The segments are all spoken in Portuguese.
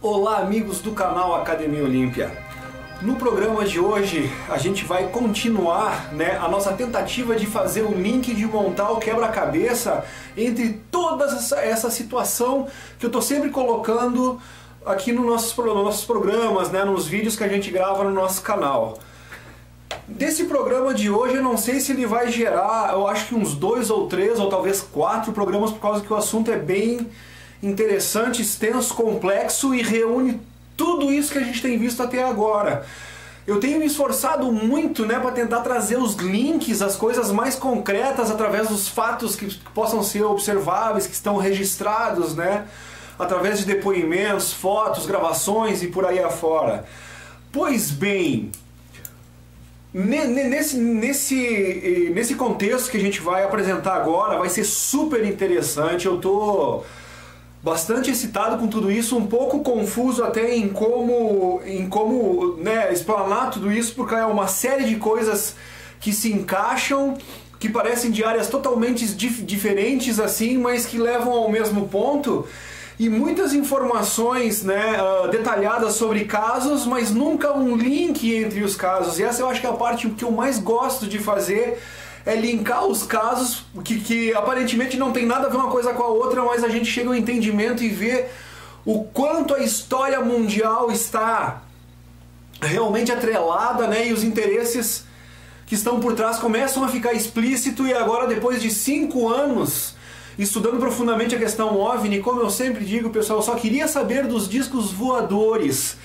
Olá amigos do canal Academia Olímpia. No programa de hoje a gente vai continuar a nossa tentativa de fazer o link, de montar o quebra-cabeça entre toda essa situação que eu estou sempre colocando aqui nos nossos programas, nos vídeos que a gente grava no nosso canal. Desse programa de hoje eu não sei se ele vai gerar, eu acho que uns 2 ou 3 ou talvez 4 programas, por causa que o assunto é bem interessante, extenso, complexo e reúne tudo isso que a gente tem visto até agora. Eu tenho me esforçado muito para tentar trazer os links, as coisas mais concretas através dos fatos que possam ser observáveis, que estão registrados, através de depoimentos, fotos, gravações e por aí afora. Pois bem, nesse contexto que a gente vai apresentar agora, vai ser super interessante. Eu estou bastante excitado com tudo isso, um pouco confuso até em como explanar tudo isso, porque é uma série de coisas que se encaixam, que parecem de áreas totalmente diferentes assim, mas que levam ao mesmo ponto, e muitas informações detalhadas sobre casos, mas nunca um link entre os casos. E essa eu acho que é a parte que eu mais gosto de fazer, é linkar os casos que aparentemente não tem nada a ver uma coisa com a outra, mas a gente chega ao entendimento e vê o quanto a história mundial está realmente atrelada, e os interesses que estão por trás começam a ficar explícito. E agora, depois de 5 anos estudando profundamente a questão OVNI, como eu sempre digo, pessoal, eu só queria saber dos discos voadores.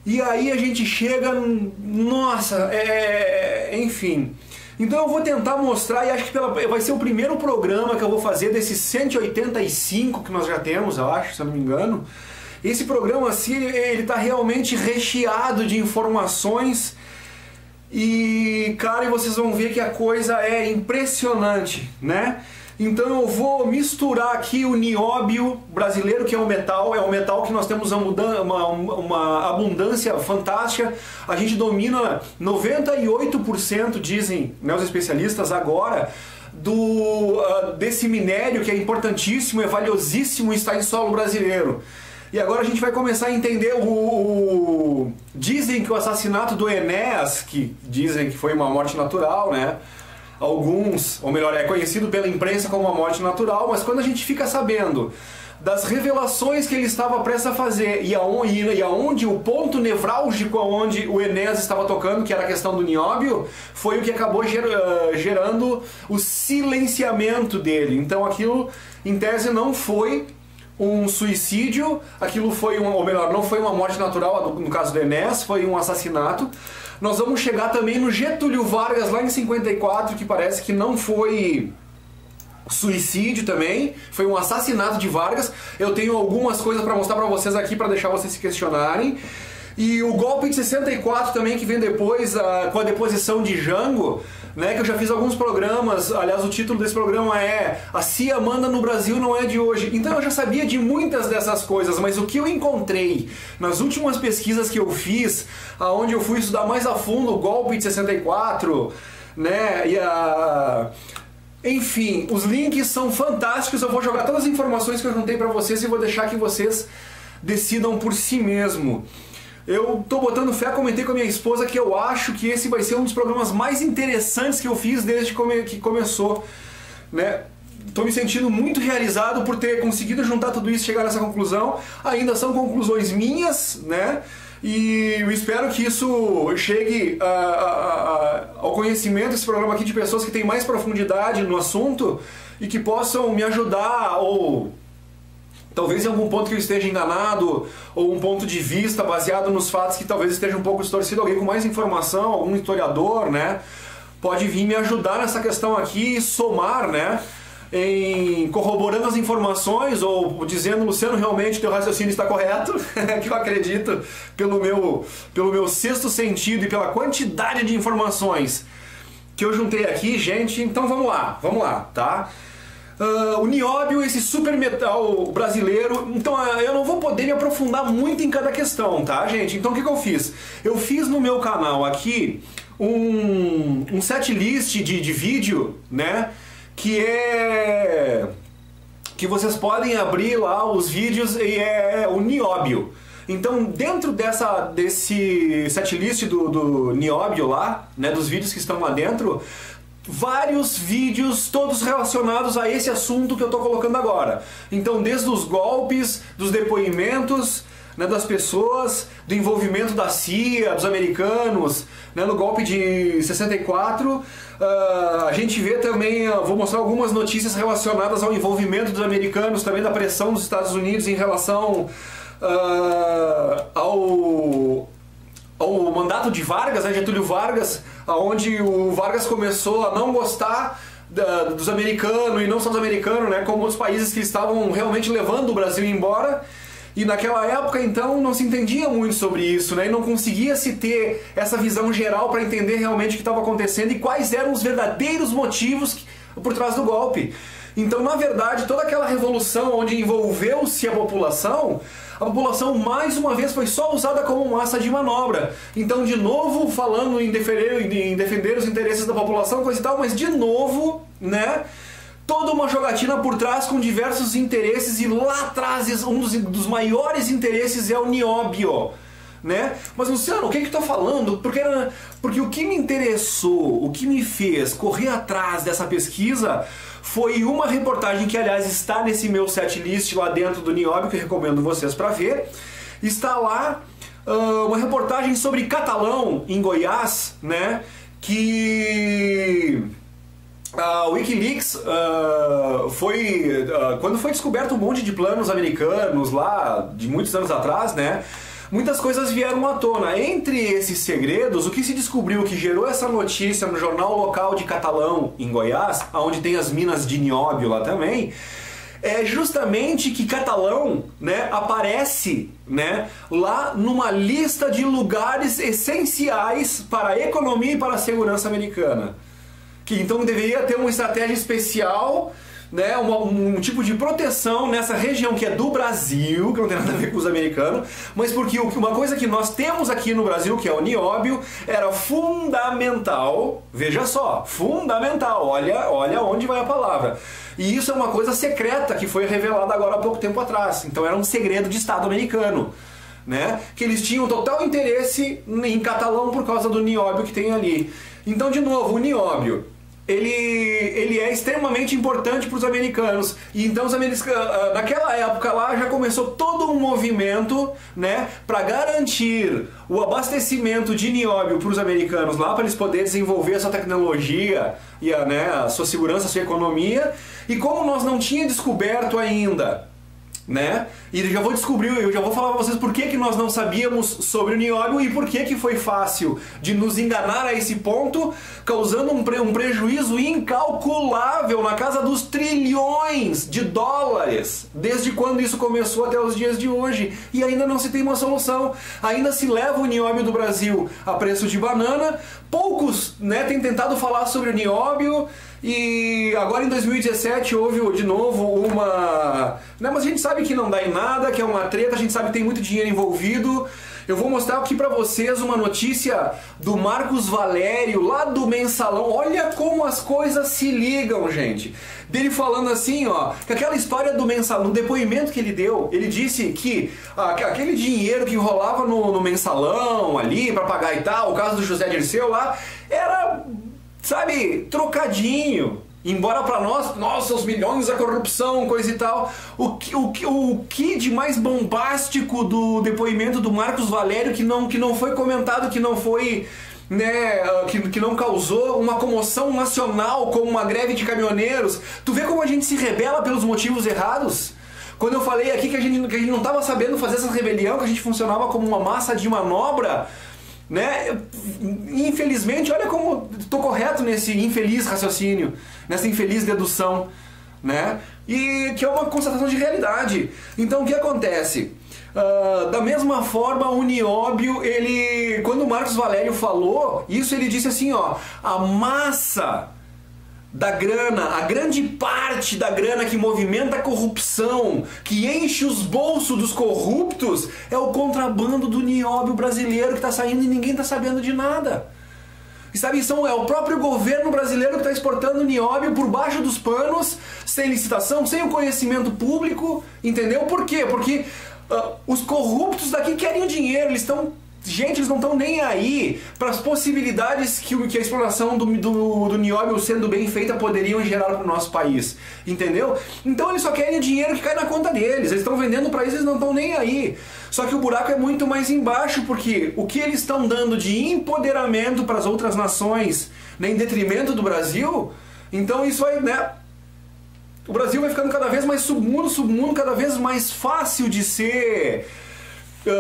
E aí a gente chega, nossa, enfim. Então eu vou tentar mostrar, e acho que vai ser o primeiro programa que eu vou fazer desses 185 que nós já temos, eu acho, se eu não me engano. Esse programa assim, ele está realmente recheado de informações e, cara, vocês vão ver que a coisa é impressionante, Então eu vou misturar aqui o nióbio brasileiro, que é um metal que nós temos uma abundância fantástica. A gente domina 98%, dizem os especialistas agora, desse minério que é importantíssimo, é valiosíssimo, está em solo brasileiro. E agora a gente vai começar a entender dizem que o assassinato do Enéas, que dizem que foi uma morte natural, alguns, ou melhor, é conhecido pela imprensa como uma morte natural, mas quando a gente fica sabendo das revelações que ele estava prestes a fazer e aonde o ponto nevrálgico aonde o Enéas estava tocando, que era a questão do nióbio, foi o que acabou gerando o silenciamento dele. Então aquilo, em tese, não foi um suicídio, aquilo foi ou melhor, não foi uma morte natural, no caso do Enéas, foi um assassinato. Nós vamos chegar também no Getúlio Vargas, lá em 54, que parece que não foi suicídio também, foi um assassinato de Vargas. Eu tenho algumas coisas para mostrar para vocês aqui, para deixar vocês se questionarem. E o golpe de 64 também, que vem depois, com a deposição de Jango, que eu já fiz alguns programas. Aliás, o título desse programa é A CIA Manda no Brasil Não É de Hoje. Então eu já sabia de muitas dessas coisas, mas o que eu encontrei nas últimas pesquisas que eu fiz, aonde eu fui estudar mais a fundo o golpe de 64, enfim, os links são fantásticos. Eu vou jogar todas as informações que eu juntei para vocês e vou deixar que vocês decidam por si mesmo. Eu tô botando fé, comentei com a minha esposa que eu acho que esse vai ser um dos programas mais interessantes que eu fiz desde que começou, Tô me sentindo muito realizado por ter conseguido juntar tudo isso e chegar nessa conclusão. Ainda são conclusões minhas, E eu espero que isso chegue ao conhecimento desse programa aqui de pessoas que têm mais profundidade no assunto e que possam me ajudar, ou talvez em algum ponto que eu esteja enganado, ou um ponto de vista baseado nos fatos que talvez esteja um pouco distorcido. Alguém com mais informação, algum historiador, pode vir me ajudar nessa questão aqui e somar, em corroborando as informações, ou dizendo, Luciano, realmente teu raciocínio está correto, que eu acredito pelo meu sexto sentido e pela quantidade de informações que eu juntei aqui, gente. Então vamos lá, tá? O nióbio, esse super metal brasileiro. Então eu não vou poder me aprofundar muito em cada questão, tá, gente? Então o que eu fiz? Eu fiz no meu canal aqui um setlist de vídeo, que que vocês podem abrir lá os vídeos e é o nióbio. Então, dentro desse setlist do nióbio lá, né, dos vídeos que estão lá dentro, vários vídeos todos relacionados a esse assunto que eu estou colocando agora. Então, desde os golpes, dos depoimentos, né, das pessoas, do envolvimento da CIA, dos americanos, né, no golpe de 64, a gente vê também, vou mostrar algumas notícias relacionadas ao envolvimento dos americanos, também da pressão dos Estados Unidos em relação ao mandato de Vargas, né, Getúlio Vargas, onde o Vargas começou a não gostar dos americanos, e não só dos americanos, né, como outros países que estavam realmente levando o Brasil embora. E naquela época, então, não se entendia muito sobre isso, né, e não conseguia se ter essa visão geral para entender realmente o que estava acontecendo e quais eram os verdadeiros motivos por trás do golpe. Então, na verdade, toda aquela revolução onde envolveu-se a população mais uma vez foi só usada como massa de manobra. Então, de novo, falando em defender os interesses da população, coisa e tal, mas de novo, né, toda uma jogatina por trás com diversos interesses, e lá atrás um dos maiores interesses é o nióbio. Né? Mas, Luciano, o que eu estou falando? Porque o que me interessou, o que me fez correr atrás dessa pesquisa foi uma reportagem que, aliás, está nesse meu setlist lá dentro do nióbio, que eu recomendo vocês para ver. Está lá uma reportagem sobre Catalão, em Goiás, né? Que a Wikileaks quando foi descoberto um monte de planos americanos lá, de muitos anos atrás, né? Muitas coisas vieram à tona. Entre esses segredos, o que se descobriu que gerou essa notícia no jornal local de Catalão, em Goiás, onde tem as minas de nióbio lá também, é justamente que Catalão, né, aparece, né, lá numa lista de lugares essenciais para a economia e para a segurança americana. Que então deveria ter uma estratégia especial, né, um tipo de proteção nessa região que é do Brasil, que não tem nada a ver com os americanos, mas porque uma coisa que nós temos aqui no Brasil, que é o nióbio, era fundamental, veja só, fundamental, olha onde vai a palavra. E isso é uma coisa secreta que foi revelada agora há pouco tempo atrás, então era um segredo de Estado americano, né, que eles tinham total interesse em Catalão por causa do nióbio que tem ali. Então, de novo, o nióbio, ele é extremamente importante para os americanos. E então os americanos, naquela época lá, já começou todo um movimento, né, para garantir o abastecimento de nióbio para os americanos lá, para eles poderem desenvolver a sua tecnologia e a sua segurança, a sua economia. E como nós não tínhamos descoberto ainda, né? E eu já vou falar para vocês por que nós não sabíamos sobre o nióbio e por que foi fácil de nos enganar a esse ponto, causando um prejuízo incalculável na casa dos trilhões de dólares, desde quando isso começou até os dias de hoje. E ainda não se tem uma solução. Ainda se leva o nióbio do Brasil a preço de banana. Poucos, né, têm tentado falar sobre o nióbio. E agora em 2017 houve de novo uma... Mas a gente sabe que não dá em nada, que é uma treta, a gente sabe que tem muito dinheiro envolvido. Eu vou mostrar aqui pra vocês uma notícia do Marcos Valério, lá do Mensalão. Olha como as coisas se ligam, gente. Dele falando assim, ó, que aquela história do Mensalão, no depoimento que ele deu, ele disse que aquele dinheiro que rolava no Mensalão ali pra pagar e tal, o caso do José Dirceu lá, era... sabe, trocadinho. Embora pra nós, nossa, os milhões da corrupção, coisa e tal. O que de mais bombástico do depoimento do Marcos Valério que não foi comentado, que não foi, né, que não causou uma comoção nacional como uma greve de caminhoneiros. Tu vê como a gente se rebela pelos motivos errados? Quando eu falei aqui que a gente não estava sabendo fazer essa rebelião, que a gente funcionava como uma massa de manobra, né? Infelizmente, olha como estou correto nesse infeliz raciocínio, nessa infeliz dedução, né? E que é uma constatação de realidade. Então, o que acontece? Da mesma forma, o nióbio, quando o Marcos Valério falou isso, ele disse assim, ó, a massa da grana, a grande parte da grana que movimenta a corrupção, que enche os bolsos dos corruptos, é o contrabando do nióbio brasileiro que está saindo e ninguém está sabendo de nada. E sabe, é o próprio governo brasileiro que está exportando nióbio por baixo dos panos, sem licitação, sem o conhecimento público, entendeu? Por quê? Porque os corruptos daqui querem o dinheiro, eles estão... Gente, eles não estão nem aí para as possibilidades que a exploração do nióbio sendo bem feita poderiam gerar para o nosso país, entendeu? Então eles só querem o dinheiro que cai na conta deles, eles estão vendendo para isso, eles não estão nem aí. Só que o buraco é muito mais embaixo, porque o que eles estão dando de empoderamento para as outras nações, né, em detrimento do Brasil, então isso aí, né? O Brasil vai ficando cada vez mais submundo, cada vez mais fácil de ser...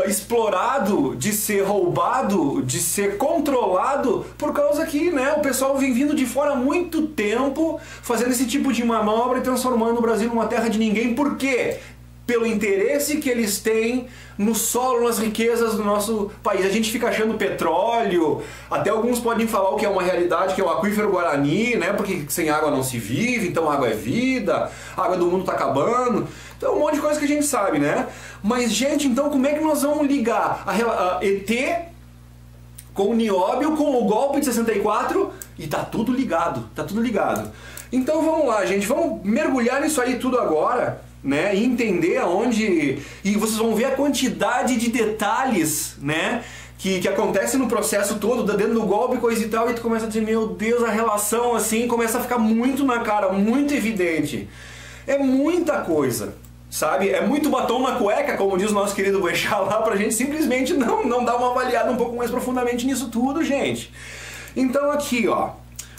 explorado, de ser roubado, de ser controlado, por causa que, né, o pessoal vem vindo de fora há muito tempo fazendo esse tipo de manobra e transformando o Brasil numa terra de ninguém. Por quê? Pelo interesse que eles têm no solo, nas riquezas do nosso país. A gente fica achando petróleo, até alguns podem falar o que é uma realidade, que é o aquífero Guarani, né? Porque sem água não se vive, então água é vida, a água do mundo está acabando. Então um monte de coisa que a gente sabe, né? Mas, gente, então como é que nós vamos ligar a ET com o nióbio, com o golpe de 64? E tá tudo ligado, tá tudo ligado. Então vamos lá, gente, vamos mergulhar nisso aí tudo agora, né, e entender aonde... E vocês vão ver a quantidade de detalhes, né, que acontece no processo todo, dentro do golpe, coisa e tal, e tu começa a dizer, meu Deus, a relação assim começa a ficar muito na cara, muito evidente. É muita coisa, sabe? É muito batom na cueca, como diz o nosso querido Boechat lá, pra gente simplesmente não dar uma avaliada um pouco mais profundamente nisso tudo, gente. Então aqui, ó,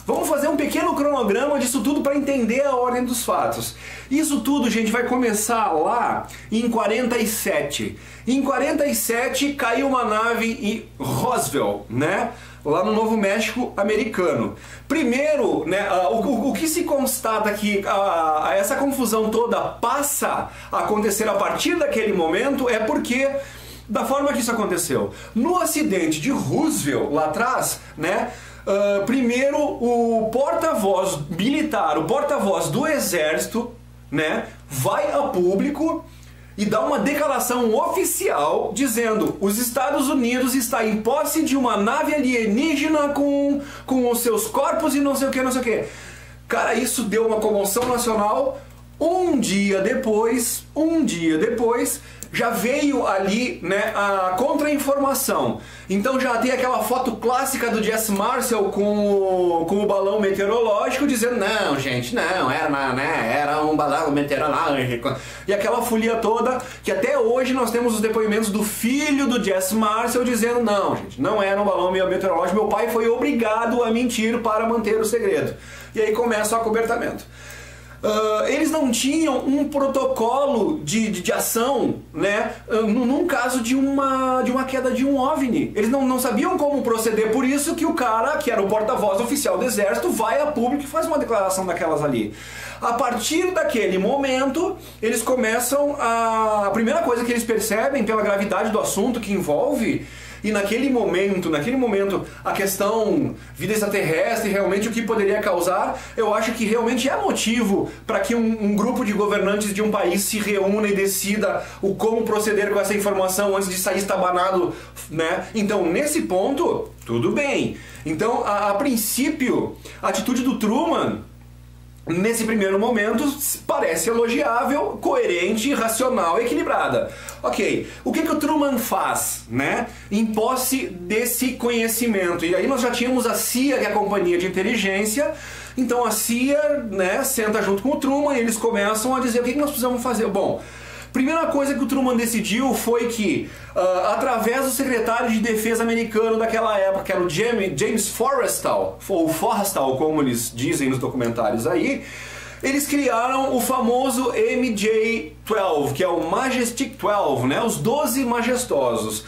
vamos fazer um pequeno cronograma disso tudo para entender a ordem dos fatos. Isso tudo, gente, vai começar lá em 47. Em 47 caiu uma nave em Roswell, né? Lá no Novo México americano. Primeiro, né, o que se constata que essa confusão toda passa a acontecer a partir daquele momento é porque... Da forma que isso aconteceu. No acidente de Roosevelt, lá atrás, né? Primeiro o porta-voz militar, o porta-voz do exército, né? Vai a público e dá uma declaração oficial dizendo: os Estados Unidos está em posse de uma nave alienígena com os seus corpos e não sei o que, não sei o que. Cara, isso deu uma comoção nacional. Um dia depois, já veio ali, né, a contra-informação. Então já tem aquela foto clássica do Jesse Marcel com o balão meteorológico dizendo: não, gente, não, era um balão meteorológico. E aquela folia toda, que até hoje nós temos os depoimentos do filho do Jesse Marcel dizendo: não, gente, não era um balão meteorológico, meu pai foi obrigado a mentir para manter o segredo. E aí começa o acobertamento. Eles não tinham um protocolo de ação, né, num caso de uma queda de um OVNI. Eles não sabiam como proceder, por isso que o cara, que era o porta-voz oficial do exército, vai a público e faz uma declaração daquelas ali. A partir daquele momento, eles começam a primeira coisa que eles percebem, pela gravidade do assunto que envolve, e naquele momento, a questão vida extraterrestre, realmente o que poderia causar, eu acho que realmente é motivo para que um grupo de governantes de um país se reúna e decida o como proceder com essa informação antes de sair estabanado, né? Então, nesse ponto, tudo bem. Então, a princípio, a atitude do Truman, nesse primeiro momento, parece elogiável, coerente, racional e equilibrada. Ok, o que o Truman faz, né, em posse desse conhecimento? E aí nós já tínhamos a CIA, que é a companhia de inteligência. Então a CIA, né, senta junto com o Truman e eles começam a dizer: o que nós precisamos fazer? Bom, primeira coisa que o Truman decidiu foi que, através do secretário de defesa americano daquela época, que era o James Forrestal, ou Forrestal, como eles dizem nos documentários aí, eles criaram o famoso MJ-12, que é o Majestic 12, né? Os 12 majestosos.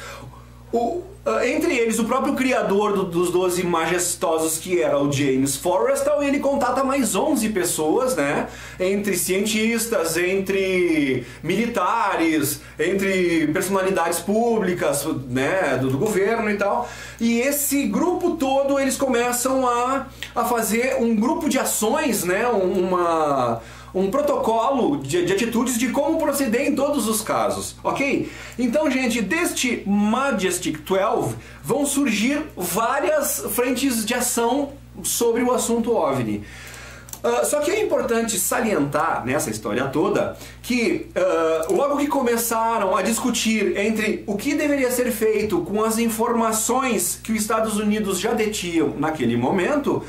Entre eles, o próprio criador dos 12 majestosos, que era o James Forrestal, ele contata mais 11 pessoas, né? Entre cientistas, entre militares, entre personalidades públicas, né? do governo e tal. E esse grupo todo, eles começam a fazer um grupo de ações, né? um protocolo de atitudes de como proceder em todos os casos, ok? Então, gente, deste Majestic 12 vão surgir várias frentes de ação sobre o assunto OVNI. Só que é importante salientar nessa história toda que logo que começaram a discutir entre o que deveria ser feito com as informações que os Estados Unidos já detinham naquele momento,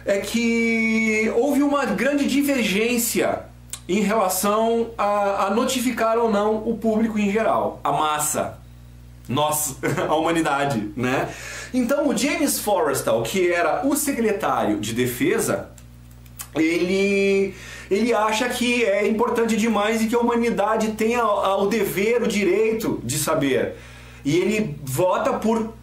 é que houve uma grande divergência em relação a notificar ou não o público em geral, a massa, nós, a humanidade, né? Então o James Forrestal, que era o secretário de defesa, ele acha que é importante demais e que a humanidade tenha o dever, o direito de saber. E ele vota por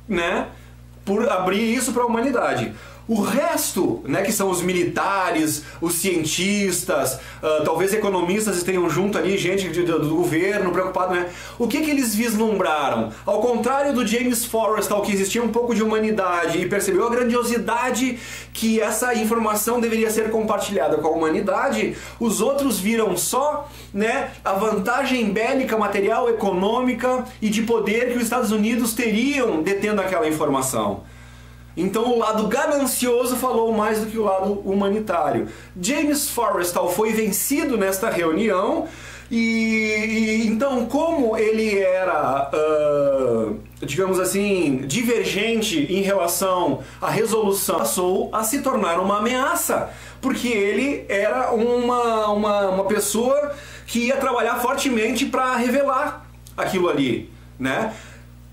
abrir isso para a humanidade. O resto, né, que são os militares, os cientistas, talvez economistas estejam junto ali, gente do governo preocupado, né? O que eles vislumbraram? Ao contrário do James Forrestal, que existia um pouco de humanidade e percebeu a grandiosidade que essa informação deveria ser compartilhada com a humanidade, os outros viram só, né, a vantagem bélica, material, econômica e de poder que os Estados Unidos teriam detendo aquela informação. Então o lado ganancioso falou mais do que o lado humanitário. James Forrestal foi vencido nesta reunião e então, como ele era, digamos assim, divergente em relação à resolução, passou a se tornar uma ameaça, porque ele era uma pessoa que ia trabalhar fortemente para revelar aquilo ali, né?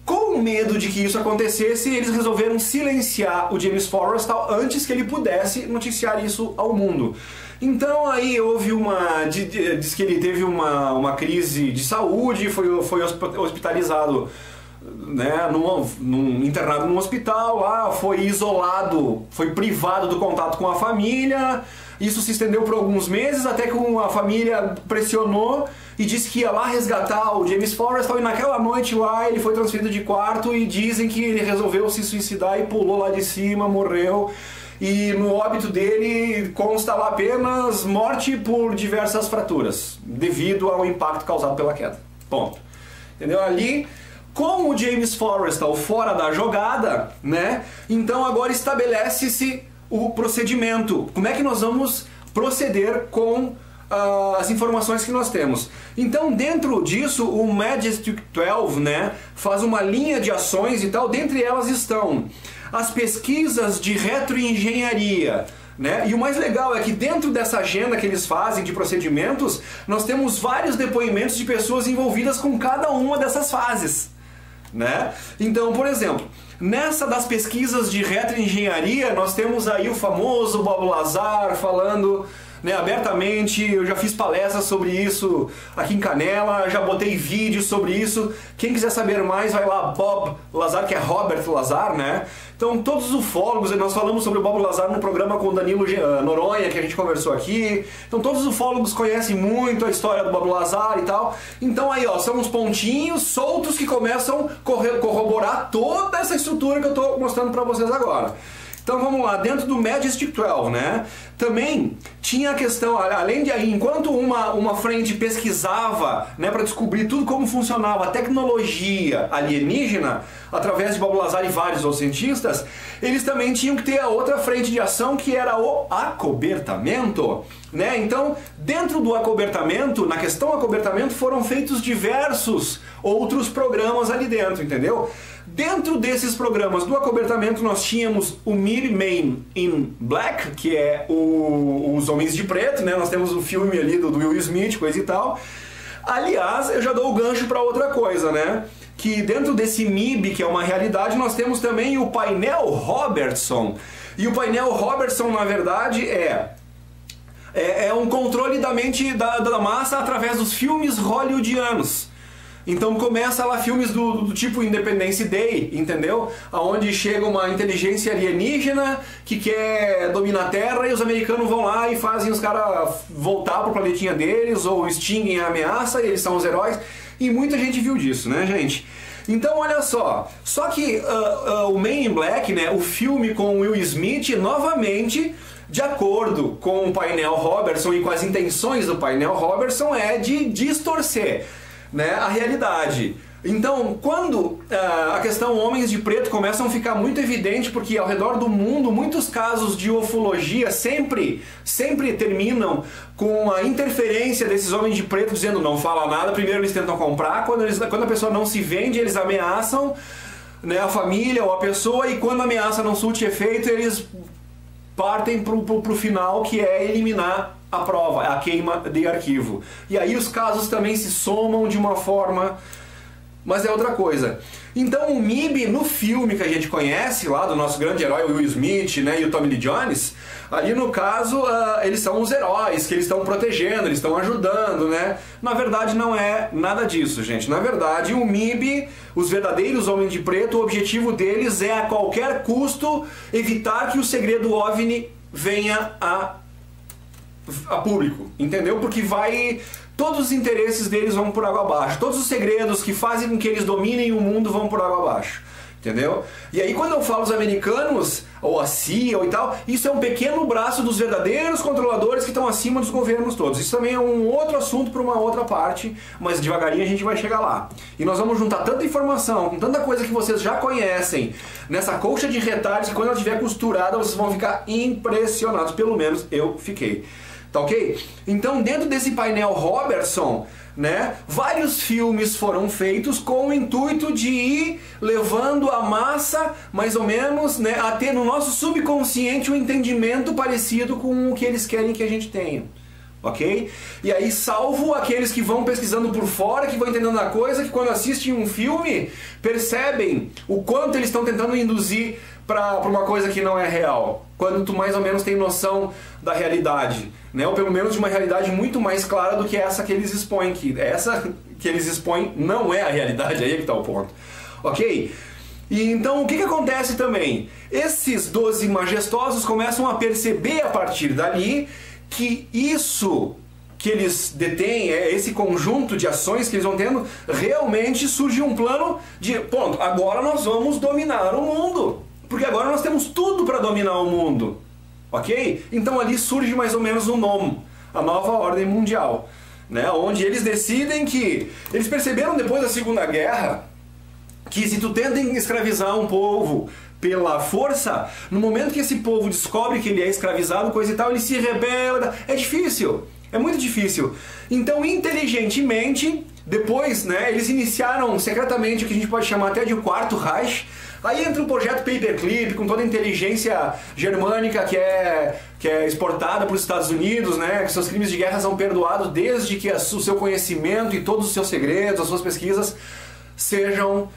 Com medo de que isso acontecesse, eles resolveram silenciar o James Forrestal antes que ele pudesse noticiar isso ao mundo. Então aí houve diz que ele teve uma crise de saúde, foi hospitalizado, né, internado num hospital lá, foi isolado, foi privado do contato com a família. Isso se estendeu por alguns meses, até que a família pressionou e disse que ia lá resgatar o James Forrestal, e naquela noite lá ele foi transferido de quarto e dizem que ele resolveu se suicidar e pulou lá de cima, morreu. E no óbito dele consta lá apenas morte por diversas fraturas, devido ao impacto causado pela queda. Ponto. Entendeu? Ali, com o James Forrestal fora da jogada, né? Então agora estabelece-se o procedimento. Como é que nós vamos proceder com as informações que nós temos? Então, dentro disso, o Majestic 12, né, faz uma linha de ações e tal. Dentre elas estão as pesquisas de retroengenharia, né? E o mais legal é que dentro dessa agenda que eles fazem de procedimentos, nós temos vários depoimentos de pessoas envolvidas com cada uma dessas fases, né? Então, por exemplo, nessa das pesquisas de retroengenharia, nós temos aí o famoso Bob Lazar falando, né, abertamente. Eu já fiz palestras sobre isso aqui em Canela, já botei vídeos sobre isso. Quem quiser saber mais, vai lá, Bob Lazar, que é Robert Lazar, né? Então, todos os ufólogos, nós falamos sobre o Bob Lazar no programa com o Danilo Noronha, que a gente conversou aqui. Então, todos os ufólogos conhecem muito a história do Bob Lazar e tal. Então, aí, ó, são uns pontinhos soltos que começam a corroborar toda essa estrutura que eu estou mostrando para vocês agora. Então vamos lá, dentro do Majestic 12, né, também tinha a questão, além de aí, enquanto uma frente pesquisava, né, para descobrir tudo como funcionava a tecnologia alienígena, através de Bob Lazar e vários outros cientistas, eles também tinham que ter a outra frente de ação, que era o acobertamento, né? Então, dentro do acobertamento, na questão acobertamento, foram feitos diversos outros programas ali dentro, entendeu? Dentro desses programas do acobertamento nós tínhamos o Men in Black, que é os Homens de Preto, né? Nós temos o filme ali do Will Smith, coisa e tal. Aliás, eu já dou o gancho para outra coisa, né? Que dentro desse MIB, que é uma realidade, nós temos também o painel Robertson. E o painel Robertson, na verdade, é um controle da mente da massa através dos filmes hollywoodianos. Então começa lá filmes do tipo Independence Day, entendeu? Aonde chega uma inteligência alienígena que quer dominar a Terra e os americanos vão lá e fazem os caras voltar pro planetinha deles ou extinguem a ameaça e eles são os heróis. E muita gente viu disso, né, gente? Então olha só que o Men in Black, né, o filme com Will Smith, novamente de acordo com o painel Robertson e com as intenções do painel Robertson, é de distorcer, né, a realidade. Então, quando a questão homens de preto começam a ficar muito evidente, porque ao redor do mundo muitos casos de ufologia sempre terminam com a interferência desses homens de preto dizendo não fala nada, primeiro eles tentam comprar, quando a pessoa não se vende, eles ameaçam, né, a família ou a pessoa, e quando a ameaça não surte efeito, eles partem pro final, que é eliminar a prova, a queima de arquivo. E aí os casos também se somam de uma forma... Mas é outra coisa. Então o MIB, no filme que a gente conhece, lá do nosso grande herói Will Smith, né, e o Tommy Lee Jones, ali no caso eles são os heróis, que eles estão protegendo, eles estão ajudando, né? Na verdade não é nada disso, gente. Na verdade o MIB, os verdadeiros homens de preto, o objetivo deles é a qualquer custo evitar que o segredo OVNI venha a público, entendeu? Porque todos os interesses deles vão por água abaixo, todos os segredos que fazem com que eles dominem o mundo vão por água abaixo, entendeu? E aí quando eu falo os americanos, ou a CIA ou e tal, isso é um pequeno braço dos verdadeiros controladores que estão acima dos governos todos. Isso também é um outro assunto para uma outra parte, mas devagarinho a gente vai chegar lá. E nós vamos juntar tanta informação, com tanta coisa que vocês já conhecem, nessa colcha de retalhos, que quando ela estiver costurada vocês vão ficar impressionados, pelo menos eu fiquei. Tá ok? Então, dentro desse painel Robertson, né, vários filmes foram feitos com o intuito de ir levando a massa, mais ou menos, né, a ter no nosso subconsciente um entendimento parecido com o que eles querem que a gente tenha. Ok? E aí, salvo aqueles que vão pesquisando por fora, que vão entendendo a coisa, que quando assistem um filme, percebem o quanto eles estão tentando induzir para uma coisa que não é real. Quando tu mais ou menos tem noção da realidade, né? Ou pelo menos de uma realidade muito mais clara do que essa que eles expõem, que essa que eles expõem não é a realidade, aí é que está o ponto. Ok? E então o que acontece também? Esses 12 majestosos começam a perceber a partir dali que isso que eles detêm, esse conjunto de ações que eles vão tendo, realmente surge um plano de, ponto, agora nós vamos dominar o mundo. Porque agora nós temos tudo para dominar o mundo. Ok? Então ali surge mais ou menos o NOM, a nova ordem mundial, né? Onde eles decidem que... Eles perceberam depois da Segunda Guerra que se tu tenta escravizar um povo pela força, no momento que esse povo descobre que ele é escravizado, coisa e tal, ele se rebela. É difícil, é muito difícil. Então, inteligentemente, depois, né, eles iniciaram secretamente o que a gente pode chamar até de o Quarto Reich. Aí entra o projeto Paperclip, com toda a inteligência germânica que é exportada para os Estados Unidos, né, que seus crimes de guerra são perdoados desde que o seu conhecimento e todos os seus segredos, as suas pesquisas sejam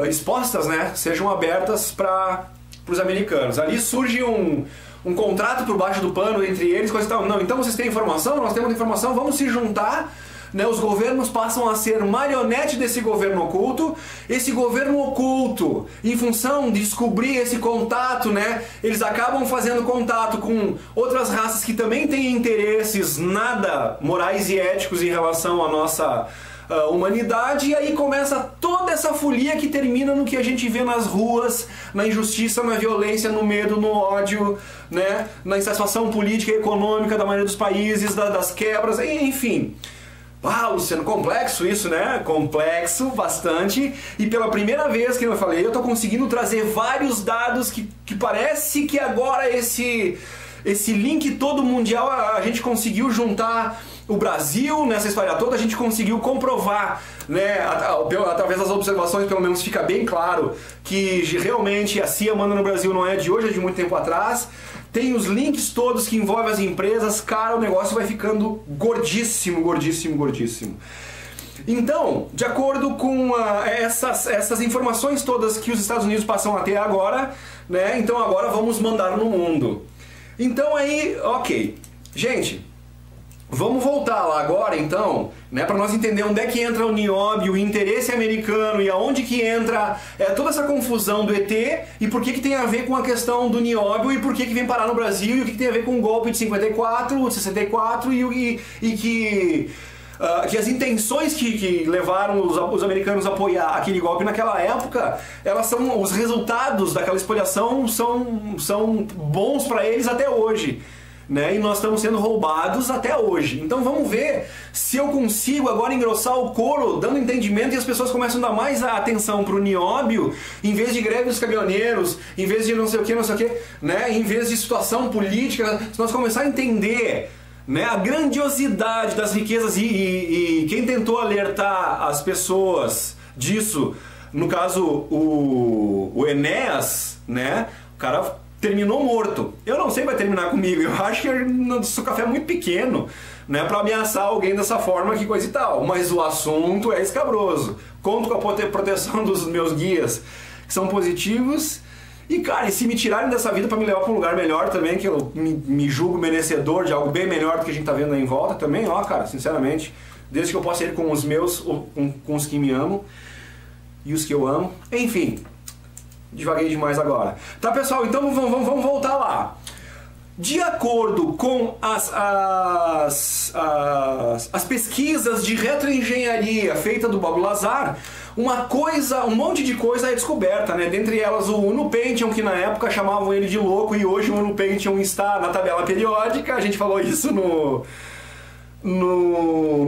expostas, né, sejam abertas para os americanos. Ali surge um contrato por baixo do pano entre eles, coisa e tal. Não, então vocês têm informação, nós temos informação, vamos se juntar. Né, os governos passam a ser marionete desse governo oculto. Esse governo oculto, em função de descobrir esse contato, né, eles acabam fazendo contato com outras raças que também têm interesses nada morais e éticos em relação à nossa humanidade, e aí começa toda essa folia que termina no que a gente vê nas ruas, na injustiça, na violência, no medo, no ódio, né, na insatisfação política e econômica da maioria dos países, das quebras, enfim. Ah, Luciano, complexo isso, né? Complexo, bastante. E pela primeira vez, que eu falei, eu tô conseguindo trazer vários dados que parece que agora esse link todo mundial, a gente conseguiu juntar o Brasil nessa história toda, a gente conseguiu comprovar, né, através das observações, pelo menos fica bem claro que realmente a CIA manda no Brasil não é de hoje, é de muito tempo atrás. Tem os links todos que envolvem as empresas, cara, o negócio vai ficando gordíssimo, gordíssimo, gordíssimo. Então, de acordo com essas informações todas que os Estados Unidos passam a ter agora, né, então agora vamos mandar no mundo. Então aí, ok. Gente, vamos voltar lá agora então, né, para nós entender onde é que entra o nióbio, o interesse americano e aonde que entra toda essa confusão do ET e por que tem a ver com a questão do nióbio e por que vem parar no Brasil e o que tem a ver com o golpe de 54, de 64 e que que as intenções que levaram os americanos a apoiar aquele golpe naquela época, elas são, os resultados daquela espoliação são bons para eles até hoje. Né? E nós estamos sendo roubados até hoje. Então vamos ver se eu consigo agora engrossar o couro, dando entendimento, e as pessoas começam a dar mais atenção para o nióbio, em vez de greve dos caminhoneiros, em vez de não sei o que, né? Em vez de situação política, se nós começarmos a entender, né, a grandiosidade das riquezas e quem tentou alertar as pessoas disso, no caso o Enéas, né? O cara terminou morto. Eu não sei se vai terminar comigo. Eu acho que o café é muito pequeno, né, para ameaçar alguém dessa forma, que coisa e tal. Mas o assunto é escabroso. Conto com a proteção dos meus guias, que são positivos. E, cara, e se me tirarem dessa vida para me levar para um lugar melhor também, que eu me julgo merecedor de algo bem melhor do que a gente tá vendo aí em volta também, ó, cara, sinceramente, desde que eu possa ir com os meus, com os que me amam e os que eu amo. Enfim. Divaguei demais agora. Tá, pessoal? Então vamos voltar lá. De acordo com as pesquisas de retroengenharia feita do Bob Lazar, um monte de coisa é descoberta, né? Dentre elas o Uno Pentium, que na época chamavam ele de louco, e hoje o Uno Pentium está na tabela periódica. A gente falou isso no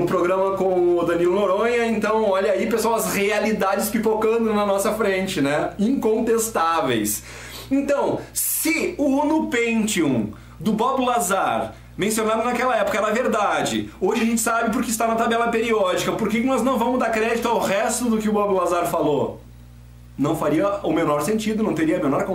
programa com o Danilo Noronha. Então olha aí, pessoal, as realidades pipocando na nossa frente, né? Incontestáveis. Então, se o Uno Pentium do Bob Lazar, mencionado naquela época, era verdade, hoje a gente sabe porque está na tabela periódica, por que nós não vamos dar crédito ao resto do que o Bob Lazar falou? Não faria o menor sentido, não teria a menor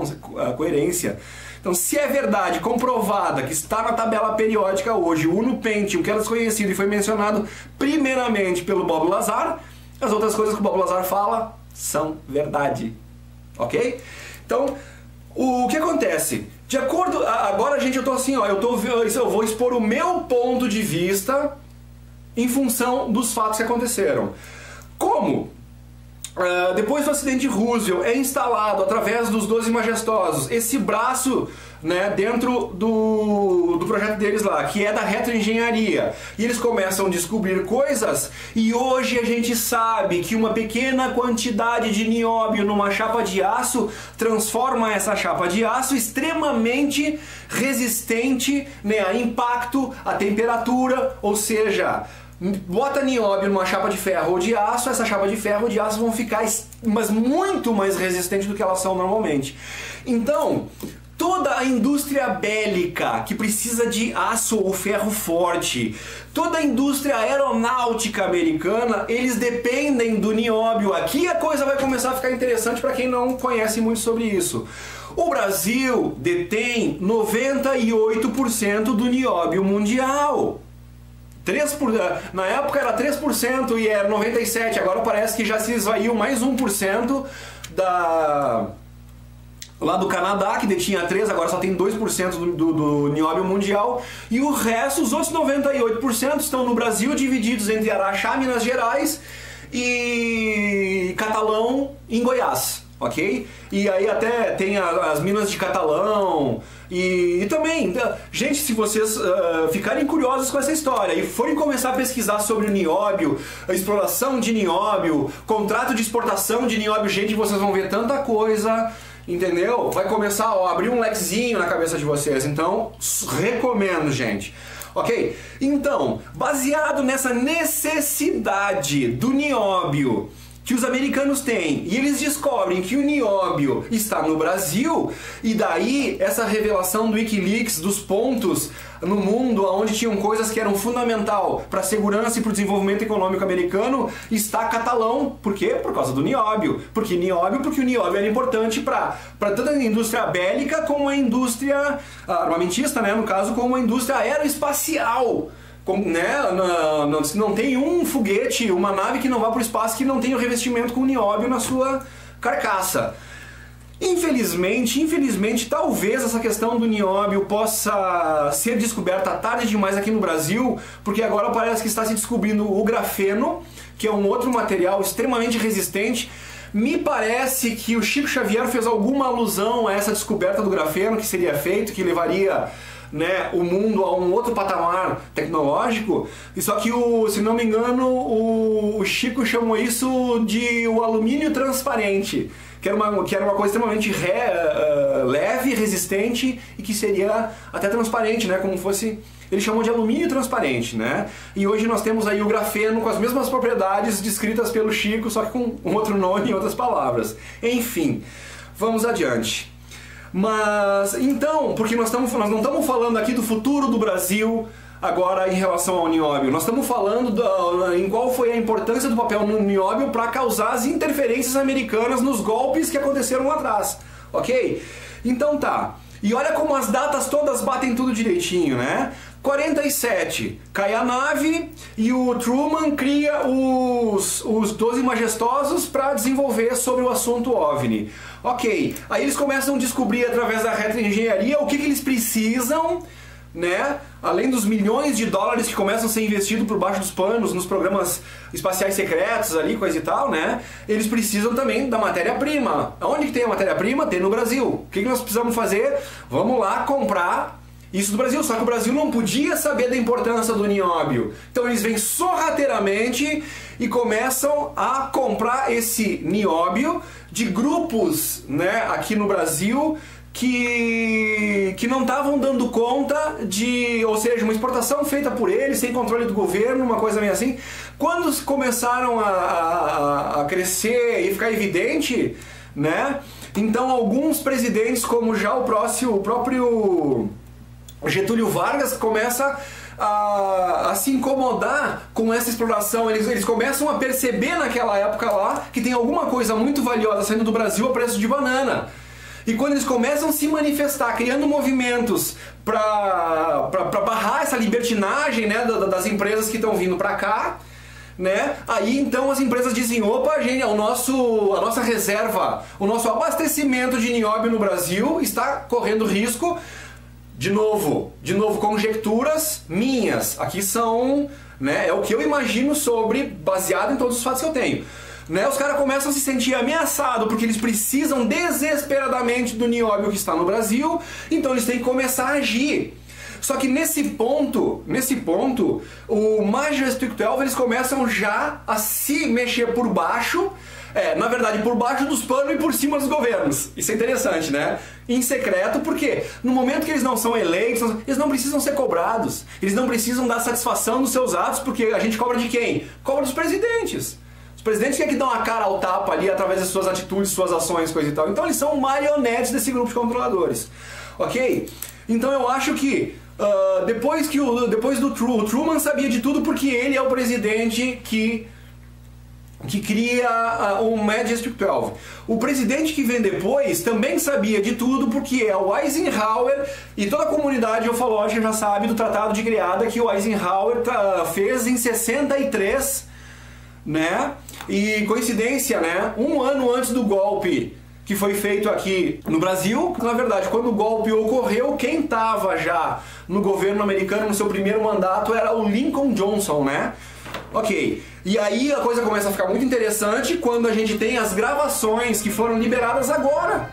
coerência. Então, se é verdade, comprovada, que está na tabela periódica hoje, o Uno Pentium, que era desconhecido e foi mencionado primeiramente pelo Bob Lazar, as outras coisas que o Bob Lazar fala são verdade. Ok? Então, o que acontece? De acordo... Agora, gente, eu tô assim, ó, eu vou expor o meu ponto de vista em função dos fatos que aconteceram. Como? Depois do acidente de Roosevelt, é instalado através dos 12 Majestosos esse braço, né, dentro do projeto deles lá, que é da retroengenharia. E eles começam a descobrir coisas, e hoje a gente sabe que uma pequena quantidade de nióbio numa chapa de aço transforma essa chapa de aço extremamente resistente, né, a impacto, a temperatura, ou seja... Bota nióbio numa chapa de ferro ou de aço, essa chapa de ferro ou de aço vão ficar mas muito mais resistentes do que elas são normalmente. Então, toda a indústria bélica que precisa de aço ou ferro forte, toda a indústria aeronáutica americana, eles dependem do nióbio. Aqui a coisa vai começar a ficar interessante para quem não conhece muito sobre isso. O Brasil detém 98% do nióbio mundial. Na época era 3% e era 97%, agora parece que já se esvaiu mais 1% lá do Canadá, que detinha 3%, agora só tem 2% do nióbio mundial, e o resto, os outros 98%, estão no Brasil, divididos entre Araxá, Minas Gerais, e Catalão, em Goiás. Ok? E aí até tem as minas de Catalão e também, gente, se vocês ficarem curiosos com essa história e forem começar a pesquisar sobre o nióbio, a exploração de nióbio, contrato de exportação de nióbio, gente, vocês vão ver tanta coisa, entendeu? Vai começar a abrir um lequezinho na cabeça de vocês, então recomendo, gente. Ok? Então, baseado nessa necessidade do nióbio que os americanos têm, e eles descobrem que o nióbio está no Brasil, e daí essa revelação do Wikileaks dos pontos no mundo onde tinham coisas que eram fundamental para a segurança e para o desenvolvimento econômico americano, está Catalão. Por quê? Por causa do nióbio. Porque o nióbio era importante para tanto a indústria bélica como a indústria armamentista, né, no caso, como a indústria aeroespacial. Né? Não tem um foguete, uma nave que não vá para o espaço que não tenha o revestimento com nióbio na sua carcaça. Infelizmente, talvez essa questão do nióbio possa ser descoberta tarde demais aqui no Brasil, porque agora parece que está se descobrindo o grafeno, que é um outro material extremamente resistente. Me parece que o Chico Xavier fez alguma alusão a essa descoberta do grafeno que seria feito, que levaria né, o mundo a um outro patamar tecnológico. E só que, se não me engano, o Chico chamou isso de o alumínio transparente, que era uma coisa extremamente leve, resistente e que seria até transparente, né, como fosse... Ele chamou de alumínio transparente, né? E hoje nós temos aí o grafeno com as mesmas propriedades descritas pelo Chico, só que com um outro nome e outras palavras. Enfim, vamos adiante. Mas, então, porque nós não estamos falando aqui do futuro do Brasil agora em relação ao nióbio. Nós estamos falando em qual foi a importância do papel no nióbio para causar as interferências americanas nos golpes que aconteceram lá atrás, ok? Então tá. E olha como as datas todas batem tudo direitinho, né? 47, cai a nave e o Truman cria os 12 Majestosos para desenvolver sobre o assunto OVNI. Ok, aí eles começam a descobrir através da retroengenharia o que eles precisam, né? Além dos milhões de dólares que começam a ser investidos por baixo dos panos nos programas espaciais secretos ali, coisa e tal, né? Eles precisam também da matéria-prima. Onde que tem a matéria-prima? Tem no Brasil. O que nós precisamos fazer? Vamos lá comprar isso do Brasil. Só que o Brasil não podia saber da importância do nióbio. Então eles vêm sorrateiramente e começam a comprar esse nióbio de grupos, né, aqui no Brasil, que não estavam dando conta de, ou seja, uma exportação feita por eles, sem controle do governo, uma coisa meio assim. Quando começaram a crescer e ficar evidente, né, então alguns presidentes, como já o próprio Getúlio Vargas, começa a se incomodar com essa exploração. Eles começam a perceber naquela época lá que tem alguma coisa muito valiosa saindo do Brasil a preço de banana. E quando eles começam a se manifestar, criando movimentos para barrar essa libertinagem, né, das empresas que estão vindo para cá, né, aí então as empresas dizem, opa, gente, a nossa reserva, o nosso abastecimento de nióbio no Brasil está correndo risco. De novo, conjecturas minhas. Aqui são, né, é o que eu imagino baseado em todos os fatos que eu tenho. Né, os caras começam a se sentir ameaçados porque eles precisam desesperadamente do nióbio que está no Brasil, então eles têm que começar a agir. Só que nesse ponto, o Majestic 12, eles começam já a se mexer por baixo, na verdade por baixo dos panos e por cima dos governos. Isso é interessante, né? Em secreto, porque no momento que eles não são eleitos, eles não precisam ser cobrados, eles não precisam dar satisfação dos seus atos, porque a gente cobra de quem? Cobra dos presidentes. Os presidentes que é que dão a cara ao tapa ali através das suas atitudes, suas ações, coisa e tal. Então eles são marionetes desse grupo de controladores. Ok? Então eu acho que depois do Truman sabia de tudo, porque ele é o presidente que cria o Majestic 12. O presidente que vem depois também sabia de tudo, porque é o Eisenhower, e toda a comunidade ufológica já sabe do Tratado de Criada que o Eisenhower fez em 63, né? E coincidência, né? Um ano antes do golpe que foi feito aqui no Brasil. Na verdade, quando o golpe ocorreu, quem estava já no governo americano no seu primeiro mandato era o Lyndon Johnson, né? Ok, e aí a coisa começa a ficar muito interessante quando a gente tem as gravações que foram liberadas agora